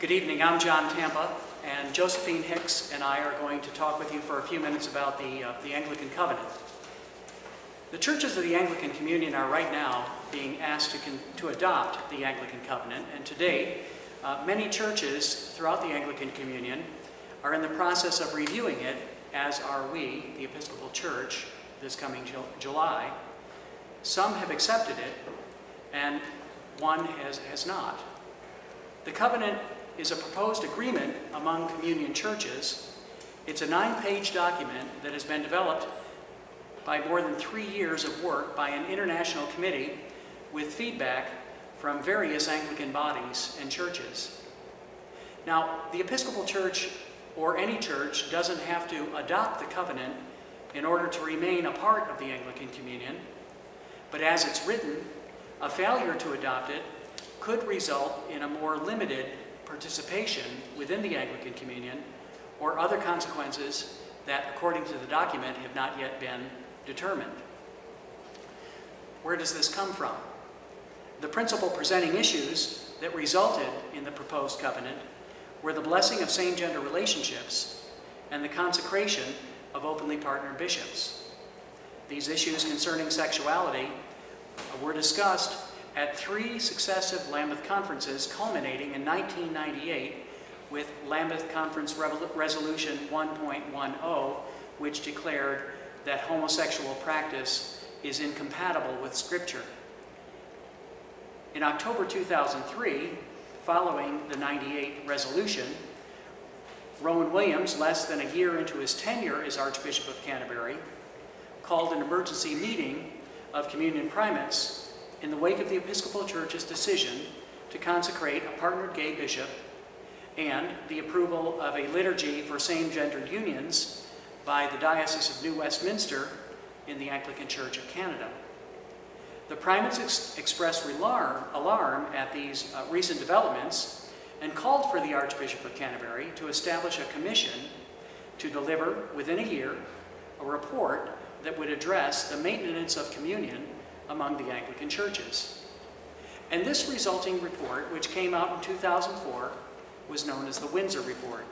Good evening, I'm John Tampa, and Josephine Hicks and I are going to talk with you for a few minutes about the Anglican Covenant. The churches of the Anglican Communion are right now being asked to adopt the Anglican Covenant, and to date, many churches throughout the Anglican Communion are in the process of reviewing it, as are we, the Episcopal Church, this coming July. Some have accepted it, and one has not. The Covenant is a proposed agreement among communion churches. It's a 9-page document that has been developed by more than 3 years of work by an international committee with feedback from various Anglican bodies and churches. Now, the Episcopal Church, or any church, doesn't have to adopt the covenant in order to remain a part of the Anglican Communion, but as it's written, a failure to adopt it could result in a more limited participation within the Anglican Communion or other consequences that, according to the document, have not yet been determined. Where does this come from? The principal presenting issues that resulted in the proposed covenant were the blessing of same-gender relationships and the consecration of openly partnered bishops. These issues concerning sexuality were discussed at 3 successive Lambeth conferences culminating in 1998 with Lambeth Conference Resolution 1.10, which declared that homosexual practice is incompatible with Scripture. In October 2003, following the 98 resolution, Rowan Williams, less than a year into his tenure as Archbishop of Canterbury, called an emergency meeting of communion primates in the wake of the Episcopal Church's decision to consecrate a partnered gay bishop and the approval of a liturgy for same-gendered unions by the Diocese of New Westminster in the Anglican Church of Canada. The primates expressed alarm at these recent developments and called for the Archbishop of Canterbury to establish a commission to deliver within a year a report that would address the maintenance of communion among the Anglican churches. And this resulting report, which came out in 2004, was known as the Windsor Report.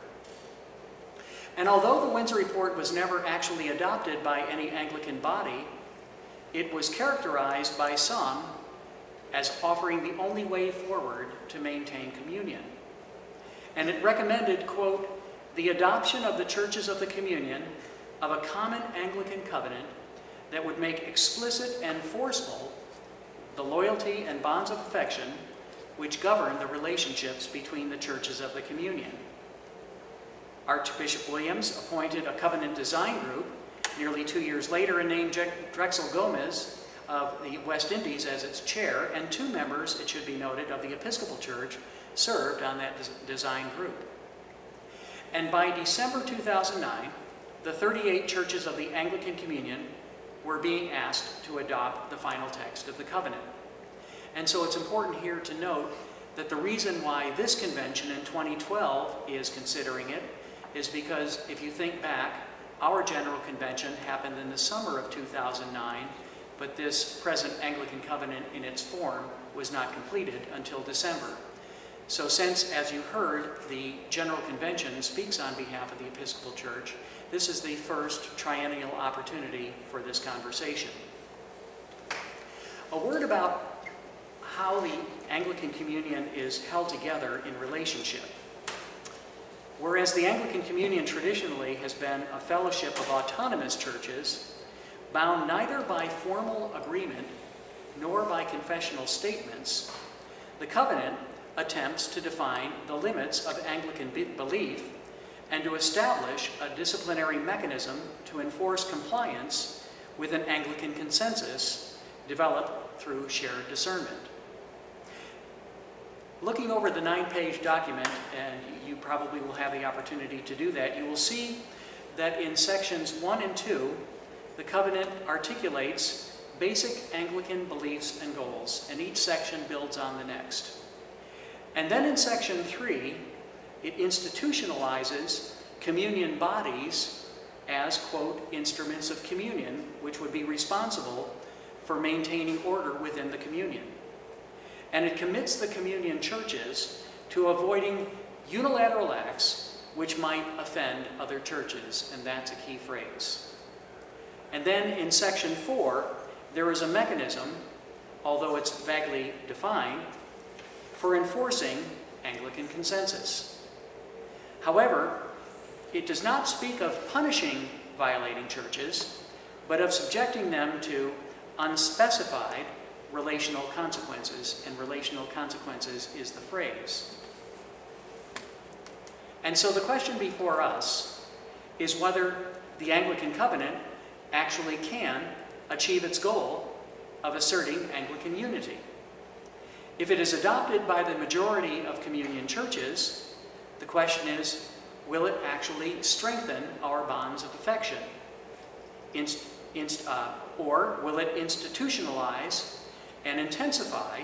And although the Windsor Report was never actually adopted by any Anglican body, it was characterized by some as offering the only way forward to maintain communion. And it recommended, quote, the adoption of the churches of the communion of a common Anglican covenant that would make explicit and forceful the loyalty and bonds of affection which govern the relationships between the churches of the communion. Archbishop Williams appointed a covenant design group nearly 2 years later and named Drexel Gomez of the West Indies as its chair, and 2 members, it should be noted, of the Episcopal Church served on that design group. And by December 2009, the 38 churches of the Anglican Communion were being asked to adopt the final text of the covenant. And so it's important here to note that the reason why this convention in 2012 is considering it is because, if you think back, our General Convention happened in the summer of 2009, but this present Anglican covenant in its form was not completed until December. So since, as you heard, the General Convention speaks on behalf of the Episcopal Church, this is the first triennial opportunity for this conversation. A word about how the Anglican Communion is held together in relationship. Whereas the Anglican Communion traditionally has been a fellowship of autonomous churches, bound neither by formal agreement nor by confessional statements, the covenant attempts to define the limits of Anglican belief and to establish a disciplinary mechanism to enforce compliance with an Anglican consensus developed through shared discernment. Looking over the 9-page document, and you probably will have the opportunity to do that, you will see that in sections 1 and 2, the covenant articulates basic Anglican beliefs and goals, and each section builds on the next. And then in section 3, it institutionalizes communion bodies as, quote, instruments of communion, which would be responsible for maintaining order within the communion. And it commits the communion churches to avoiding unilateral acts which might offend other churches, and that's a key phrase. And then in section 4, there is a mechanism, although it's vaguely defined, for enforcing Anglican consensus. However, it does not speak of punishing violating churches, but of subjecting them to unspecified relational consequences, and relational consequences is the phrase. And so the question before us is whether the Anglican Covenant actually can achieve its goal of asserting Anglican unity. If it is adopted by the majority of communion churches, the question is, will it actually strengthen our bonds of affection? Or will it institutionalize and intensify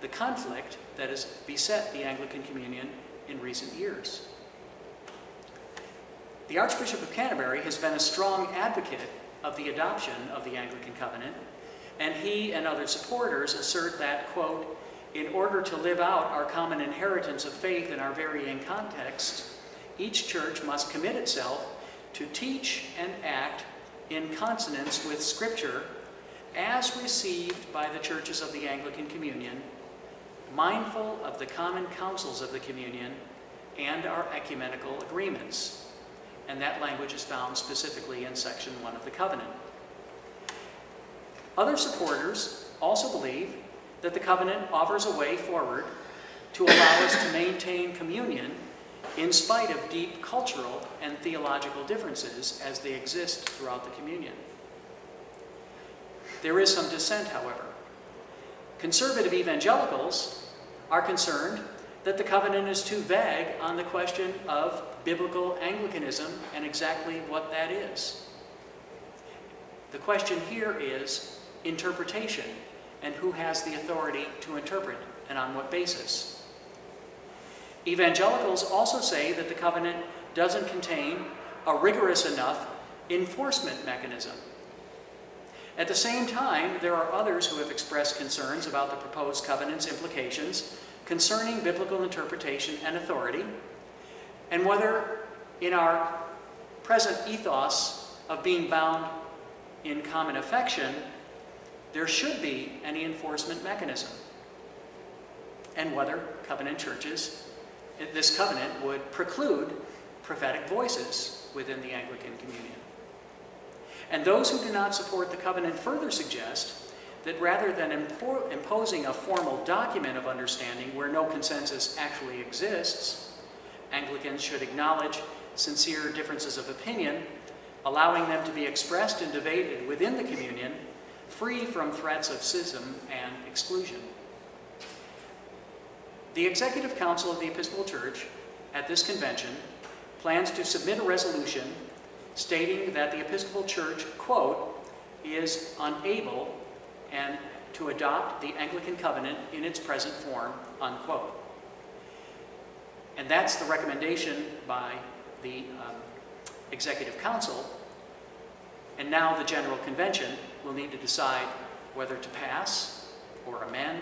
the conflict that has beset the Anglican Communion in recent years? The Archbishop of Canterbury has been a strong advocate of the adoption of the Anglican Covenant, and he and other supporters assert that, quote, in order to live out our common inheritance of faith in our varying contexts, each church must commit itself to teach and act in consonance with Scripture as received by the churches of the Anglican Communion, mindful of the common counsels of the Communion and our ecumenical agreements. And that language is found specifically in section 1 of the covenant. Other supporters also believe that the covenant offers a way forward to allow us to maintain communion in spite of deep cultural and theological differences as they exist throughout the communion. There is some dissent, however. Conservative evangelicals are concerned that the covenant is too vague on the question of biblical Anglicanism and exactly what that is. The question here is interpretation and who has the authority to interpret and on what basis. Evangelicals also say that the covenant doesn't contain a rigorous enough enforcement mechanism. At the same time, there are others who have expressed concerns about the proposed covenant's implications concerning biblical interpretation and authority, and whether in our present ethos of being bound in common affection, there should be any enforcement mechanism, and whether covenant churches, this covenant would preclude prophetic voices within the Anglican Communion. And those who do not support the covenant further suggest that rather than imposing a formal document of understanding where no consensus actually exists, Anglicans should acknowledge sincere differences of opinion, allowing them to be expressed and debated within the communion, free from threats of schism and exclusion. The Executive Council of the Episcopal Church at this convention plans to submit a resolution stating that the Episcopal Church, quote, is unable and to adopt the Anglican Covenant in its present form, unquote. And that's the recommendation by the Executive Council. And now the General Convention will need to decide whether to pass or amend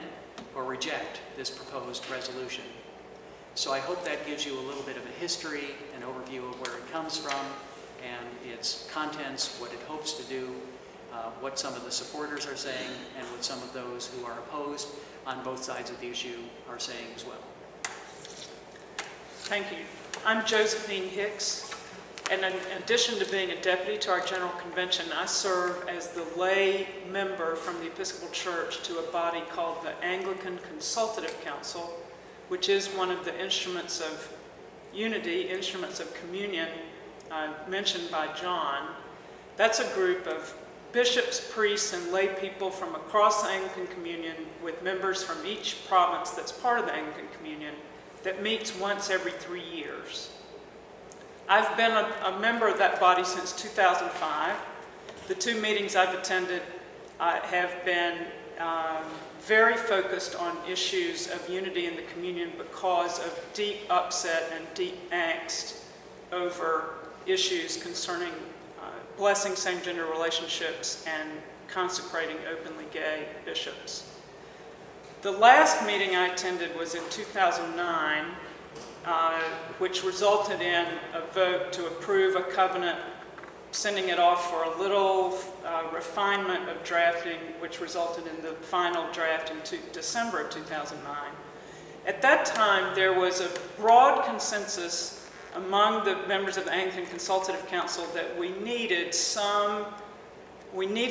or reject this proposed resolution. So I hope that gives you a little bit of a history, an overview of where it comes from, and its contents, what it hopes to do, what some of the supporters are saying, and what some of those who are opposed on both sides of the issue are saying as well. Thank you. I'm Josephine Hicks, and in addition to being a deputy to our General Convention, I serve as the lay member from the Episcopal Church to a body called the Anglican Consultative Council, which is one of the instruments of unity, instruments of communion mentioned by John. That's a group of bishops, priests, and lay people from across the Anglican Communion with members from each province that's part of the Anglican Communion that meets once every 3 years. I've been a member of that body since 2005. The 2 meetings I've attended have been very focused on issues of unity in the communion because of deep upset and deep angst over issues concerning blessing same-gender relationships and consecrating openly gay bishops. The last meeting I attended was in 2009, which resulted in a vote to approve a covenant, sending it off for a little refinement of drafting, which resulted in the final draft in December of 2009. At that time, there was a broad consensus among the members of the Anglican Consultative Council that we needed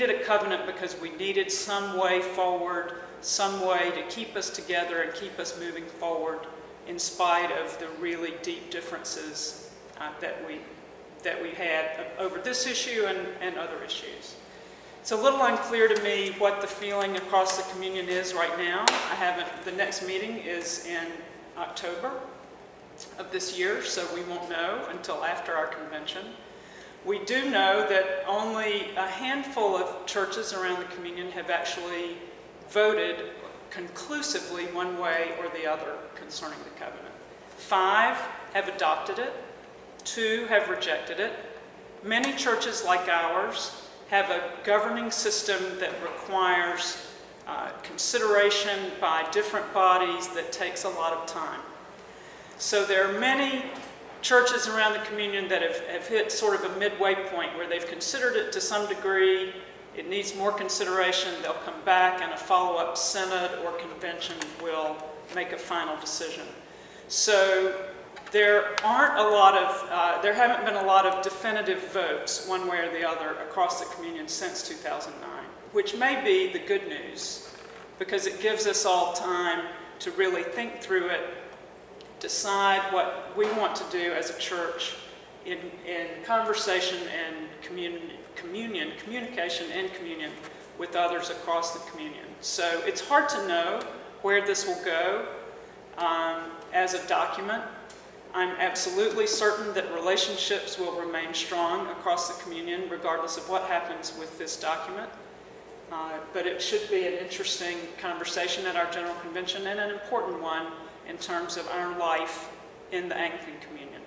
a covenant because we needed some way forward, some way to keep us together and keep us moving forward in spite of the really deep differences that we had over this issue and other issues. It's a little unclear to me what the feeling across the communion is right now. The next meeting is in October of this year, so we won't know until after our convention. We do know that only a handful of churches around the communion have actually voted conclusively one way or the other concerning the covenant. 5 have adopted it, 2 have rejected it. Many churches like ours have a governing system that requires consideration by different bodies that takes a lot of time. So there are many churches around the communion that have hit sort of a midway point where they've considered it to some degree. It needs more consideration. They'll come back and a follow-up synod or convention will make a final decision. So there haven't been a lot of definitive votes one way or the other across the communion since 2009, which may be the good news because it gives us all time to really think through it, decide what we want to do as a church in conversation and communication and communion with others across the communion. So it's hard to know where this will go as a document. I'm absolutely certain that relationships will remain strong across the communion regardless of what happens with this document. But it should be an interesting conversation at our General Convention and an important one in terms of our life in the Anglican Communion.